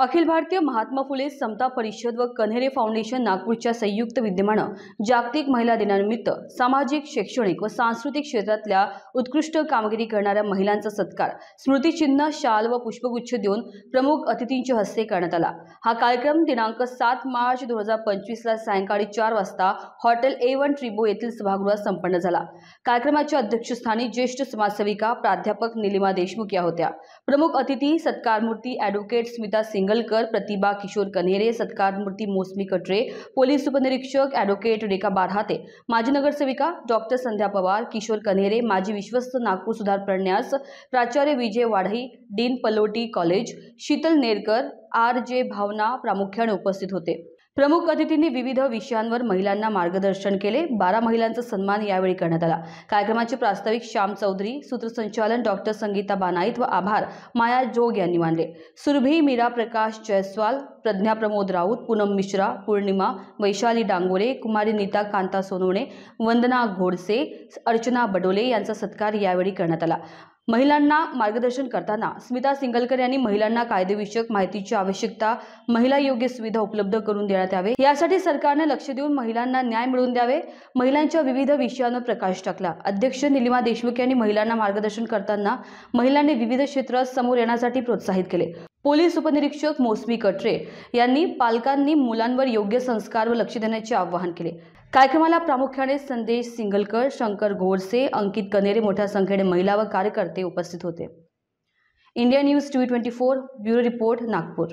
अखिल भारतीय महात्मा फुले समता परिषद व कन्हेरे फाउंडेशन नागपूरच्या संयुक्त विद्यमाने जागतिक महिला दिनानिमित्त सामाजिक, शैक्षणिक व सांस्कृतिक क्षेत्रातल्या उत्कृष्ट कामगिरी करणाऱ्या महिलांचा सत्कार स्मृतिचिन्ह, शाल व पुष्पगुच्छ देऊन प्रमुख अतिथींच्या हस्ते करण्यात आला। हा कार्यक्रम दिनांक 7 मार्च 2025 ला सायंकाळी 4 वाजता हॉटेल A1 ट्रिबो येथील सभागृहात संपन्न झाला। कार्यक्रमाच्या अध्यक्षस्थानी ज्येष्ठ समाजसेविका प्राध्यापक नीलिमा देशमुख या होत्या। प्रमुख अतिथी सत्कारमूर्ती ॲडव्होकेट स्मिता सिंगलकर, प्रतिभा किशोर कन्हेरे, सत्कारमूर्ती मौसमी कटरे, पोलीस उपनिरीक्षक ॲडव्होकेट रेखा बारहाते, माजी नगरसेविका डॉक्टर संध्या पवार, किशोर कन्हेरे, माजी विश्वस्त नागपूर सुधार प्रन्यास, प्राचार्य Vijay Wadhai, dean Pallotti college, Sheetal Nerkar, RJ Bhavana प्रामुख्याने उपस्थित होते। प्रमुख अतिथींनी विविध विषयांवर महिलांना मार्गदर्शन केले। 12 महिलांचा सन्मान यावेळी करण्यात आला। कार्यक्रमाचे प्रास्ताविक श्याम चौधरी, सूत्रसंचालन डॉक्टर संगीता बानाईत व आभार माया जोग यांनी मानले। सुरभी मीरा प्रकाश जयस्वाल, प्रज्ञा प्रमोद राऊत, पूनम मिश्रा, पूर्णिमा, वैशाली डांगोरे, कुमारी नीता कांता सोनवणे, वंदना घोडसे, अर्चना बडोले यांचा सत्कार यावेळी करण्यात आला। महिलांना मार्गदर्शन करताना स्मिता सिंगलकर यांनी महिलांना कायदेविषयक माहितीची आवश्यकता, महिला योग्य सुविधा उपलब्ध करून देण्यात यावे यासाठी सरकारने लक्ष देऊन महिलांना न्याय मिळवून द्यावे, महिलांच्या विविध विषयांवर प्रकाश टाकला। अध्यक्ष नीलिमा देशमुख यांनी महिलांना मार्गदर्शन करताना महिलांनी विविध क्षेत्रात समोर येण्यासाठी प्रोत्साहित केले। पोलीस उपनिरीक्षक मौसमी कटरे यांनी पालकांनी मुलांवर योग्य संस्कार व लक्ष देण्याचे आवाहन केले। कार्यक्रमाला प्रामुख्याने संदेश सिंगलकर, शंकर गोडसे, अंकित कन्हेरे मोठ्या संख्येने महिला व कार्यकर्ते उपस्थित होते। India news 24 bureau report, Nagpur.